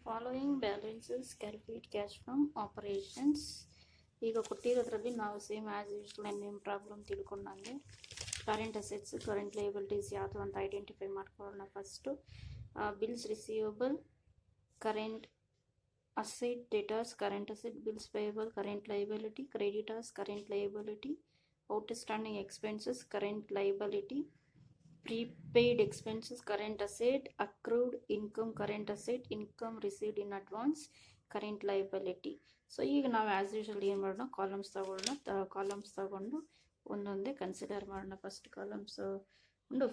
Following balances calculate cash from operations. ಈಗ ಕೊಟ್ಟಿರೋದ್ರಲ್ಲಿ ನಾವು ಸೇಮ್ ಆ್ಯಸ್ ಯೂಶ್ವಲ್ ನಿಮ್ಮ ಪ್ರಾಬ್ಲಮ್ ತಿಳ್ಕೊಂಡಂಗೆ ಕರೆಂಟ್ ಅಸೆಟ್ಸ್ ಕರೆಂಟ್ ಲಯಬಿಲಿಟೀಸ್ ಯಾವುದು ಅಂತ ಐಡೆಂಟಿಫೈ ಮಾಡ್ಕೊಳ್ಳೋಣ. First bills receivable, current asset, debtors, current asset, bills payable, current liability, creditors, current liability, outstanding expenses, current liability, prepaid expenses, current asset, accrued income, current asset, income received in advance, current liability. So ಈಗ ನಾವು as usual ಏನು ಮಾಡೋಣ, columns ತಗೊಂಡು ಒಂದೊಂದೇ consider ಮಾಡೋಣ. First columns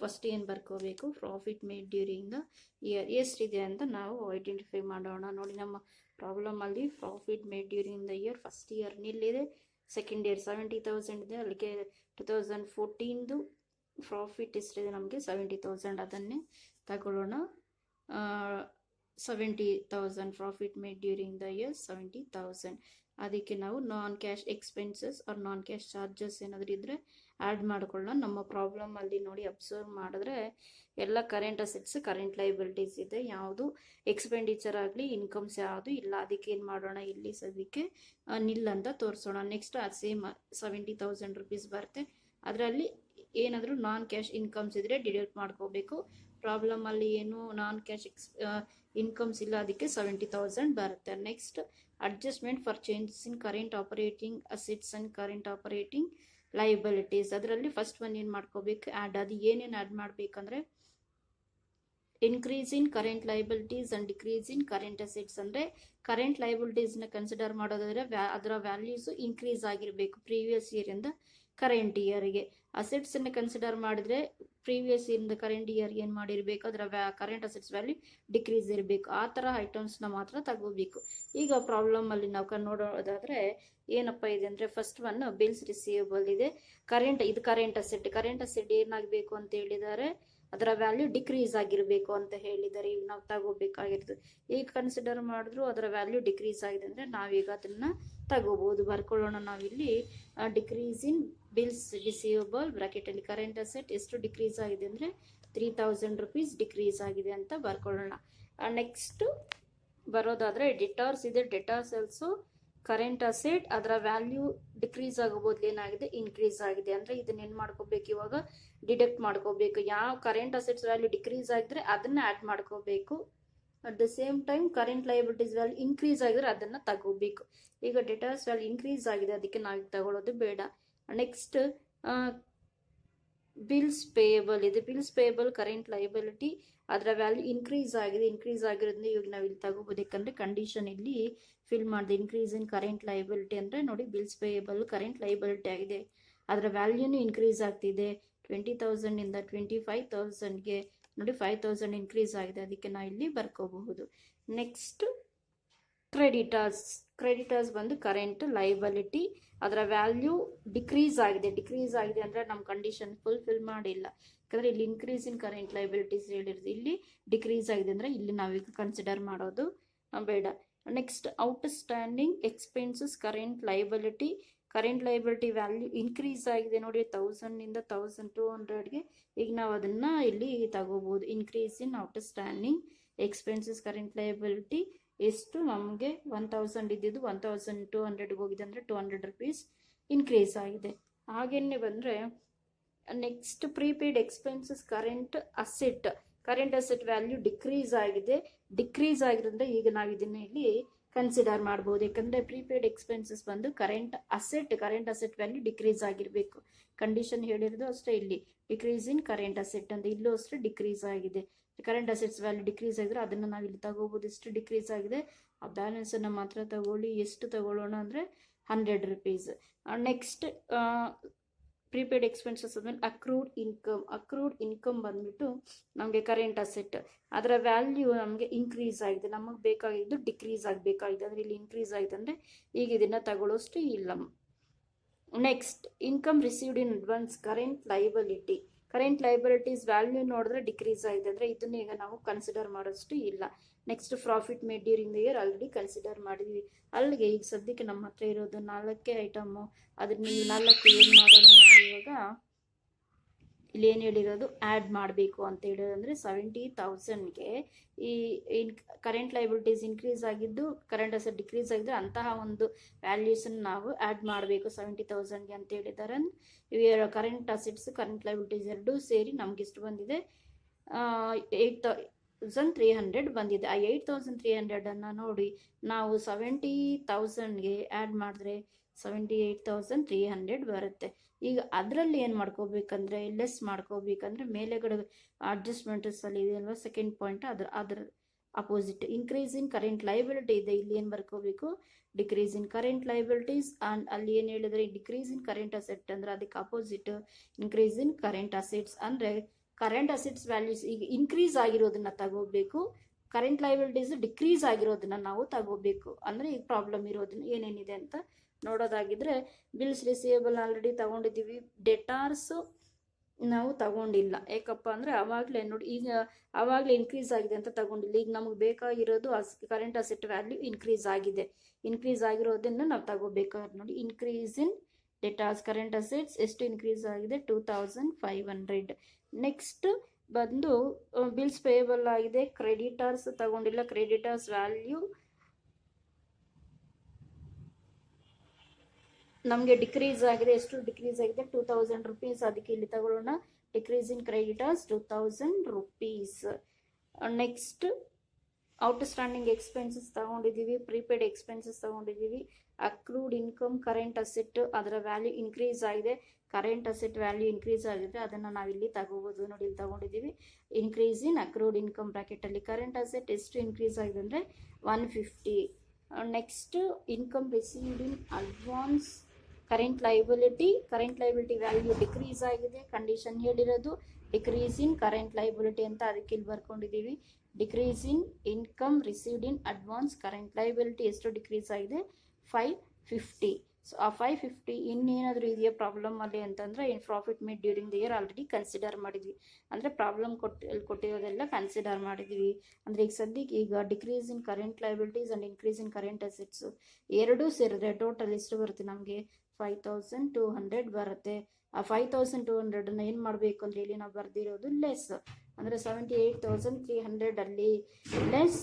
first ಏನು ಬರ್ಕೋಬೇಕು, profit made during the year ಎಷ್ಟಿದೆ ಅಂತ ನಾವು ಐಡೆಂಟಿಫೈ ಮಾಡೋಣ. ನೋಡಿ, ನಮ್ಮ ಪ್ರಾಬ್ಲಮಲ್ಲಿ profit made during the year first year ನಿಲ್ಲಿದೆ, ಸೆಕೆಂಡ್ ಇಯರ್ 70,000 ಇದೆ, ಅಲ್ಲಿಗೆ 2014ದು ಪ್ರಾಫಿಟ್ ಎಷ್ಟಿದೆ ನಮಗೆ 70,000, ಅದನ್ನೇ ತಗೊಳ್ಳೋಣ. 70,000 profit made during the year 70,000. ಅದಕ್ಕೆ ನಾವು non cash expenses or non cash charges ಏನಾದರೂ ಇದ್ದರೆ ಆ್ಯಡ್ ಮಾಡ್ಕೊಳ್ಳೋಣ. ನಮ್ಮ ಪ್ರಾಬ್ಲಮಲ್ಲಿ ನೋಡಿ ಅಬ್ಸರ್ವ್ ಮಾಡಿದ್ರೆ ಎಲ್ಲ ಕರೆಂಟ್ ಅಸೆಟ್ಸ್ ಕರೆಂಟ್ ಲಯಬಿಲಿಟೀಸ್ ಇದೆ, ಯಾವುದು ಎಕ್ಸ್ಪೆಂಡಿಚರ್ ಆಗಲಿ ಇನ್ಕಮ್ಸ್ ಯಾವುದು ಇಲ್ಲ. ಅದಕ್ಕೆ ಏನು ಮಾಡೋಣ, ಇಲ್ಲಿ ಸದ್ಯಕ್ಕೆ ನಿಲ್ ಅಂತ ತೋರಿಸೋಣ. ನೆಕ್ಸ್ಟ್ ಅದು ಸೇಮ್ 70,000 rupees ಬರುತ್ತೆ, ಅದರಲ್ಲಿ ಏನಾದರೂ ನಾನ್ ಕ್ಯಾಶ್ ಇನ್ಕಮ್ಸ್ ಇದ್ದರೆ ಡಿಡಕ್ಟ್ ಮಾಡ್ಕೋಬೇಕು. ಪ್ರಾಬ್ಲಮಲ್ಲಿ ಏನು ನಾನ್ ಕ್ಯಾಶ್ ಇನ್ಕಮ್ಸ್ ಇಲ್ಲ, ಅದಕ್ಕೆ 70,000 ಬರುತ್ತೆ. Next adjustment for changes in current operating assets and current operating liabilities. ಅದರಲ್ಲಿ ಫಸ್ಟ್ ಒನ್ ಏನು ಮಾಡ್ಕೋಬೇಕು, ಆ್ಯಡ್. ಅದು ಏನೇನು ಆ್ಯಡ್ ಮಾಡಬೇಕಂದ್ರೆ increase in current liabilities and decrease in current assets. ಅಂದರೆ ಕರೆಂಟ್ ಲಯಬಿಲಿಟೀಸ್ನ ಕನ್ಸಿಡರ್ ಮಾಡೋದಾದರೆ ಅದರ ವ್ಯಾಲ್ಯೂಸು ಇನ್ಕ್ರೀಸ್ ಆಗಿರಬೇಕು ಪ್ರೀವಿಯಸ್ ಇಯರಿಂದ ಕರೆಂಟ್ ಇಯರ್ಗೆ. ಅಸೆಟ್ಸನ್ನು ಕನ್ಸಿಡರ್ ಮಾಡಿದ್ರೆ ಪ್ರೀವಿಯಸ್ ಇಯರಿಂದ ಕರೆಂಟ್ ಇಯರ್ ಏನು ಮಾಡಿರಬೇಕು, ಅದರ ಕರೆಂಟ್ ಅಸೆಟ್ಸ್ ವ್ಯಾಲ್ಯೂ ಡಿಕ್ರೀಸ್ ಇರಬೇಕು. ಆ ಥರ ಐಟಮ್ಸ್ನ ಮಾತ್ರ ತಗೋಬೇಕು. ಈಗ ಪ್ರಾಬ್ಲಮಲ್ಲಿ ನಾವು ನೋಡೋದಾದರೆ ಏನಪ್ಪ ಇದೆ ಅಂದರೆ, ಫಸ್ಟ್ ಒನ್ ಬಿಲ್ಸ್ ರಿಸೀವಬಲ್ ಇದೆ, ಇದು ಕರೆಂಟ್ ಅಸೆಟ್ ಏನಾಗಬೇಕು ಅಂತ ಹೇಳಿದ್ದಾರೆ, ಅದರ ವ್ಯಾಲ್ಯೂ ಡಿಕ್ರೀಸ್ ಆಗಿರಬೇಕು ಅಂತ ಹೇಳಿದ್ದಾರೆ. ಈಗ ನಾವು ತಗೋಬೇಕಾಗಿರೋದು, ಈಗ ಕನ್ಸಿಡರ್ ಮಾಡಿದ್ರು ಅದರ ವ್ಯಾಲ್ಯೂ ಡಿಕ್ರೀಸ್ ಆಗಿದೆ ಅಂದರೆ ನಾವೀಗ ಅದನ್ನು ತಗೋಬೋದು. ಬರ್ಕೊಳ್ಳೋಣ. ನಾವಿಲ್ಲಿ ಡಿಕ್ರೀಸ್ ಇನ್ ಬಿಲ್ಸ್ ರಿಸೀವಬಲ್ ಬ್ರಾಕೆಟಲ್ಲಿ ಕರೆಂಟ್ ಅಸೆಟ್ ಎಷ್ಟು ಡಿಕ್ರೀಸ್ ಆಗಿದೆ ಅಂದರೆ 3,000 rupees ಡಿಕ್ರೀಸ್ ಆಗಿದೆ ಅಂತ ಬರ್ಕೊಳ್ಳೋಣ. ನೆಕ್ಸ್ಟ್ ಬರೋದಾದರೆ ಡೆಟಾರ್ಸ್ ಇದೆ, ಡೆಟಾರ್ಸ್ ಆಲ್ಸೋ ಕರೆಂಟ್ ಅಸೆಟ್, ಅದರ ವ್ಯಾಲ್ಯೂ ಡಿಕ್ರೀಸ್ ಆಗೋಬೋದು, ಏನಾಗಿದೆ ಇನ್ಕ್ರೀಸ್ ಆಗಿದೆ. ಅಂದರೆ ಇದನ್ನ ಏನು ಮಾಡ್ಕೋಬೇಕು, ಇವಾಗ ಡಿಡಕ್ಟ್ ಮಾಡ್ಕೋಬೇಕು. ಯಾವ ಕರೆಂಟ್ ಅಸೆಟ್ಸ್ ವ್ಯಾಲ್ಯೂ ಡಿಕ್ರೀಸ್ ಆಗಿದ್ರೆ ಅದನ್ನು ಆ್ಯಡ್ ಮಾಡ್ಕೋಬೇಕು. At the same time current liabilities value increase ಆಗಿದ್ರೆ ಅದನ್ನು ತಗೋಬೇಕು. ಈಗ ಡೆಟಾರ್ಸ್ ವ್ಯಾಲ್ಯೂ ಇನ್ಕ್ರೀಸ್ ಆಗಿದೆ, ಅದಕ್ಕೆ ನಾವು ತಗೊಳ್ಳೋದು ಬೇಡ. ನೆಕ್ಸ್ಟ್ ಬಿಲ್ಸ್ ಪೇಯಬಲ್ ಇದೆ, ಬಿಲ್ಸ್ ಪೇಯಬಲ್ ಕರೆಂಟ್ ಲಯಬಿಲಿಟಿ, ಅದರ ವ್ಯಾಲ್ಯೂ ಇನ್ಕ್ರೀಸ್ ಆಗಿರೋದ್ರಿಂದ ಇವಾಗ ನಾವು ಇಲ್ಲಿ ತಗೋಬೋದು. ಯಾಕಂದರೆ ಕಂಡೀಷನ್ ಇಲ್ಲಿ ಫಿಲ್ ಮಾಡಿದೆ. ಇನ್ಕ್ರೀಸ್ ಇನ್ ಕರೆಂಟ್ ಲಯಬಿಲಿಟಿ ಅಂದರೆ ನೋಡಿ, ಬಿಲ್ಸ್ ಪೇಯಬಲ್ ಕರೆಂಟ್ ಲಯಬಿಲಿಟಿ ಆಗಿದೆ, ಅದರ ವ್ಯಾಲ್ಯೂನು ಇನ್ಕ್ರೀಸ್ ಆಗ್ತಿದೆ. 20,000ಇಂದ 25,000ಗೆ ನೋಡಿ 5,000 ಇನ್ಕ್ರೀಸ್ ಆಗಿದೆ, ಅದಕ್ಕೆ ನಾವು ಇಲ್ಲಿ ಬರ್ಕೋಬಹುದು. ನೆಕ್ಸ್ಟ್ ಕ್ರೆಡಿಟರ್ಸ್ ಬಂದು ಕರೆಂಟ್ ಲಯಬಿಲಿಟಿ, ಅದರ ವ್ಯಾಲ್ಯೂ ಡಿಕ್ರೀಸ್ ಆಗಿದೆ ಅಂದರೆ ನಮ್ಮ ಕಂಡೀಷನ್ ಫುಲ್ಫಿಲ್ ಮಾಡಿಲ್ಲ. ಯಾಕಂದರೆ ಇಲ್ಲಿ ಇನ್ಕ್ರೀಸ್ ಇನ್ ಕರೆಂಟ್ ಲಯಬಿಲಿಟೀಸ್ ಹೇಳಿರೋದು, ಇಲ್ಲಿ ಡಿಕ್ರೀಸ್ ಆಗಿದೆ ಅಂದರೆ ಇಲ್ಲಿ ನಾವೀಗ ಕನ್ಸಿಡರ್ ಮಾಡೋದು ಬೇಡ. Next outstanding expenses current liability value increase ಆಗಿದೆ ನೋಡಿ, 1,000ಇಂದ 1,200ಗೆ. ಈಗ ನಾವು ಅದನ್ನು ಇಲ್ಲಿ ತಗೋಬೋದು. Increase in outstanding expenses current liability ಎಷ್ಟು ನಮಗೆ 1,000 ಇದ್ದಿದ್ದು 1,200ಗೆ ಹೋಗಿದೆ ಅಂದರೆ 200 rupees ಇನ್ಕ್ರೀಸ್ ಆಗಿದೆ. ಹಾಗೇನೆ ಬಂದರೆ next prepaid expenses current asset value decrease ಆಗಿರೋದ್ರಿಂದ ಈಗ ನಾವು ಇದನ್ನು ಇಲ್ಲಿ ಕನ್ಸಿಡರ್ ಮಾಡ್ಬೋದು. ಯಾಕಂದರೆ ಪ್ರೀಪೇಯ್ಡ್ ಎಕ್ಸ್ಪೆನ್ಸಸ್ ಬಂದು ಕರೆಂಟ್ ಅಸೆಟ್ ವ್ಯಾಲ್ಯೂ ಡಿಕ್ರೀಸ್ ಆಗಿರಬೇಕು. ಕಂಡೀಷನ್ ಹೇಳಿರೋದು ಅಷ್ಟೇ, ಇಲ್ಲಿ ಡಿಕ್ರೀಸ್ ಇನ್ ಕರೆಂಟ್ ಅಸೆಟ್ ಅಂತ, ಇಲ್ಲೂ ಅಷ್ಟೇ ಡಿಕ್ರೀಸ್ ಆಗಿದೆ. ಕರೆಂಟ್ ಅಸೆಟ್ಸ್ ವ್ಯಾಲ್ಯೂ ಡಿಕ್ರೀಸ್ ಆಗಿದ್ರೆ ಅದನ್ನು ನಾವು ಇಲ್ಲಿ ತಗೋಬೋದು. ಎಷ್ಟು ಡಿಕ್ರೀಸ್ ಆಗಿದೆ ಆ ಬ್ಯಾಲೆನ್ಸನ್ನು ಮಾತ್ರ ತಗೊಳ್ಳಿ. ಎಷ್ಟು ತಗೊಳ್ಳೋಣ ಅಂದರೆ 100 rupees. ನೆಕ್ಸ್ಟ್ ಪ್ರೀಪೇಯ್ಡ್ ಎಕ್ಸ್ಪೆನ್ಸಸ್ ಆದಮೇಲೆ ಅಕ್ರೂಡ್ ಇನ್ಕಮ್ ಬಂದ್ಬಿಟ್ಟು ನಮಗೆ ಕರೆಂಟ್ ಅಸೆಟ್, ಅದರ ವ್ಯಾಲ್ಯೂ ನಮಗೆ ಇನ್ಕ್ರೀಸ್ ಆಗಿದೆ, ನಮಗೆ ಬೇಕಾಗಿದ್ದು ಡಿಕ್ರೀಸ್ ಆಗಬೇಕಾಗಿದೆ, ಅಂದರೆ ಇಲ್ಲಿ ಇನ್ಕ್ರೀಸ್ ಆಗಿದೆ ಅಂದರೆ ಈಗ ಇದನ್ನು ತಗೊಳ್ಳೋಷ್ಟು ಇಲ್ಲ. Next income received in advance current liabilities value ನೋಡಿದ್ರೆ ಡಿಕ್ರೀಸ್ ಆಗಿದೆ ಅಂದರೆ ಇದನ್ನು ಈಗ ನಾವು ಕನ್ಸಿಡರ್ ಮಾಡೋಷ್ಟು ಇಲ್ಲ. Next profit made during the year already consider ಮಾಡಿದ್ವಿ. ಅಲ್ಲಿಗೆ ಈಗ ಸದ್ಯಕ್ಕೆ ನಮ್ಮ ಹತ್ರ ಇರೋದು 4 ಐಟಮು, ಅದನ್ನ ಈ 4 ಏನು ಮಾಡೋಣ, ಇವಾಗ ಇಲ್ಲಿ ಏನು ಹೇಳಿರೋದು ಆ್ಯಡ್ ಮಾಡಬೇಕು ಅಂತ ಹೇಳಿದ್ರೆ 70,000ಗೆ ಈ ಕರೆಂಟ್ ಲೈಬಿಲಿಟೀಸ್ ಇನ್ಕ್ರೀಸ್ ಆಗಿದ್ದು ಕರೆಂಟ್ ಅಸೆಟ್ ಡಿಕ್ರೀಸ್ ಆಗಿದ್ರೆ ಅಂತಹ ಒಂದು ವ್ಯಾಲ್ಯೂಸನ್ನು ನಾವು ಆ್ಯಡ್ ಮಾಡಬೇಕು 70,000ಗೆ ಅಂತ ಹೇಳಿದ್ದಾರೆ. ಕರೆಂಟ್ ಅಸೆಟ್ಸ್ ಕರೆಂಟ್ ಲೈಬಿಲಿಟೀಸ್ ಎರಡೂ ಸೇರಿ ನಮ್ಗೆ ಎಷ್ಟು ಬಂದಿದೆ 8,300 ಬಂದಿದೆ. ಆ 8,300 ನೋಡಿ ನಾವು 70,000ಗೆ ಆ್ಯಡ್ ಮಾಡಿದ್ರೆ 78,300 ಬರುತ್ತೆ. ಈಗ ಅದರಲ್ಲಿ ಏನು ಮಾಡ್ಕೋಬೇಕಂದ್ರೆ ಲೆಸ್ ಮಾಡ್ಕೋಬೇಕಂದ್ರೆ ಮೇಲೆಗಡೆ ಅಡ್ಜಸ್ಟ್ಮೆಂಟ್ಸ್ ಅಲ್ಲಿ ಇದೆ ಅಲ್ವಾ ಸೆಕೆಂಡ್ ಪಾಯಿಂಟ್, ಅದ್ರ opposite increase in current liability ಇದೆ. ಇಲ್ಲಿ ಏನು ಬರ್ಕೋಬೇಕು decrease in current liabilities. And ಅಲ್ಲಿ ಏನು ಹೇಳಿದ್ರೆ ಡಿಕ್ರೀಸ್ ಇನ್ ಕರೆಂಟ್ ಅಸೆಟ್ ಅಂದ್ರೆ ಅದಕ್ಕೆ opposite increase in current assets. ಅಂದರೆ ಕರೆಂಟ್ ಅಸೆಟ್ಸ್ ವ್ಯಾಲ್ಯೂಸ್ ಈಗ ಇನ್ಕ್ರೀಸ್ ಆಗಿರೋದನ್ನ ತಗೋಬೇಕು, ಕರೆಂಟ್ ಲೈಬಿಲಿಟೀಸ್ ಡಿಕ್ರೀಸ್ ಆಗಿರೋದನ್ನ ನಾವು ತಗೋಬೇಕು. ಅಂದರೆ ಈಗ ಪ್ರಾಬ್ಲಮ್ ಇರೋದನ್ನ ಏನೇನಿದೆ ಅಂತ ನೋಡೋದಾಗಿದ್ರೆ ಬಿಲ್ಸ್ ರಿಸೀವಬಲ್ ಆಲ್ರೆಡಿ ತಗೊಂಡಿದ್ದೀವಿ, ಡೆಟಾರ್ಸ್ ನಾವು ತಗೊಂಡಿಲ್ಲ. ಯಾಕಪ್ಪ ಅಂದರೆ ಆವಾಗಲೇ ನೋಡಿ ಈಗ ಆವಾಗಲೇ ಇನ್ಕ್ರೀಸ್ ಆಗಿದೆ ಅಂತ ತಗೊಂಡಿಲ್ಲ. ಈಗ ನಮಗೆ ಬೇಕಾಗಿರೋದು ಕರೆಂಟ್ ಅಸೆಟ್ ವ್ಯಾಲ್ಯೂ ಇನ್ಕ್ರೀಸ್ ಆಗಿದೆ. ಇನ್ಕ್ರೀಸ್ ಆಗಿರೋದನ್ನು ನಾವು ತಗೋಬೇಕಾದ್ರೆ ನೋಡಿ increase in debtors current assets ಎಷ್ಟು ಇನ್ಕ್ರೀಸ್ ಆಗಿದೆ 2,500. ನೆಕ್ಸ್ಟ್ ಬಂದು ಬಿಲ್ಸ್ ಪೇಯಬಲ್ ಆಗಿದೆ, ಕ್ರೆಡಿಟರ್ಸ್ ತಗೊಂಡಿಲ್ಲ, ಕ್ರೆಡಿಟರ್ಸ್ ವ್ಯಾಲ್ಯೂ ನಮಗೆ ಡಿಕ್ರೀಸ್ ಆಗಿದೆ. ಎಷ್ಟು ಡಿಕ್ರೀಸ್ ಆಗಿದೆ 2,000 rupees. ಅದಕ್ಕೆ ಇಲ್ಲಿ ತಗೊಳ್ಳೋಣ decrease in creditors 2,000 rupees. Next outstanding expenses ತಗೊಂಡಿದ್ದೀವಿ, ಪ್ರೀಪೇಡ್ ಎಕ್ಸ್ಪೆನ್ಸಸ್ ತಗೊಂಡಿದ್ದೀವಿ, ಅಕ್ರೂಡ್ ಇನ್ಕಮ್ ಕರೆಂಟ್ ಅಸೆಟ್ ಅದರ ವ್ಯಾಲ್ಯೂ ಇನ್ಕ್ರೀಸ್ ಆಗಿದೆ, ಕರೆಂಟ್ ಅಸೆಟ್ ವ್ಯಾಲ್ಯೂ ಇನ್ಕ್ರೀಸ್ ಆಗಿದೆ, ಅದನ್ನು ನಾವಿಲ್ಲಿ ತಗೋಬೋದು. ನೋಡಿ ಇಲ್ಲಿ ತಗೊಂಡಿದ್ದೀವಿ ಇನ್ಕ್ರೀಸ್ ಇನ್ ಅಕ್ರೂಡ್ ಇನ್ಕಮ್ ಬ್ರಾಕೆಟಲ್ಲಿ ಕರೆಂಟ್ ಅಸೆಟ್ ಎಷ್ಟು ಇನ್ಕ್ರೀಸ್ ಆಗಿದೆ ಅಂದರೆ 150. Next income received in advance current liability value decrease ಆಗಿದೆ, ಕಂಡೀಷನ್ ಹೇಳಿರೋದು ಡಿಕ್ರೀಸ್ ಇನ್ ಕರೆಂಟ್ ಲೈಬಿಲಿಟಿ ಅಂತ, ಅದಕ್ಕೆ ಇಲ್ಲಿ ಬರ್ಕೊಂಡಿದ್ದೀವಿ decrease in income received in advance current liability ಎಷ್ಟು ಡಿಕ್ರೀಸ್ ಆಗಿದೆ 550. ಸೊ ಆ 550 ಇನ್ನೇನಾದರೂ ಇದೆಯಾ ಪ್ರಾಬ್ಲಮ್ ಅಲ್ಲಿ ಅಂತಂದರೆ in profit made during the year already consider ಮಾಡಿದ್ವಿ. ಅಂದರೆ ಪ್ರಾಬ್ಲಮ್ ಕೊಟ್ಟಿರೋದೆಲ್ಲ ಕನ್ಸಿಡರ್ ಮಾಡಿದ್ವಿ. ಅಂದರೆ ಈಗ ಸದ್ಯಕ್ಕೆ ಈಗ decrease in current liabilities and increase in current assets ಎರಡೂ ಸೇರಿದ್ರೆ ಟೋಟಲ್ ಎಷ್ಟು ಬರುತ್ತೆ ನಮಗೆ 5,200 ಬರುತ್ತೆ. ಆ 5,200 ಏನು ಮಾಡಬೇಕು ಅಂದರೆ ಇಲ್ಲಿ ನಾವು ಬರೆದಿರೋದು ಲೆಸ್ ಅಂದರೆ 78,300 ಅಲ್ಲಿ ಲೆಸ್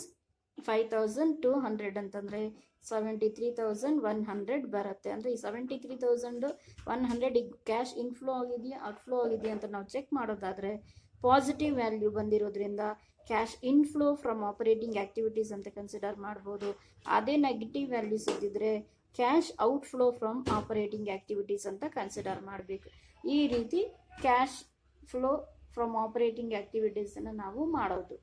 5,200 ಅಂತಂದರೆ 73,100 ಬರುತ್ತೆ. ಅಂದರೆ ಈ 73,100 ಈಗ ಕ್ಯಾಶ್ ಇನ್ಫ್ಲೋ ಆಗಿದೆಯಾ ಔಟ್ಫ್ಲೋ ಆಗಿದೆಯಾ ಅಂತ ನಾವು ಚೆಕ್ ಮಾಡೋದಾದರೆ ಪಾಸಿಟಿವ್ ವ್ಯಾಲ್ಯೂ ಬಂದಿರೋದ್ರಿಂದ cash inflow from operating activities ಅಂತ ಕನ್ಸಿಡರ್ ಮಾಡ್ಬೋದು. ಅದೇ ನೆಗೆಟಿವ್ ವ್ಯಾಲ್ಯೂಸ್ ಇದ್ದಿದ್ರೆ cash outflow from operating activities ಅಂತ ಕನ್ಸಿಡರ್ ಮಾಡಬೇಕು. ಈ ರೀತಿ ಕ್ಯಾಶ್ ಫ್ಲೋ ಫ್ರಮ್ ಆಪರೇಟಿಂಗ್ ಆ್ಯಕ್ಟಿವಿಟೀಸನ್ನು ನಾವು ಮಾಡೋದು.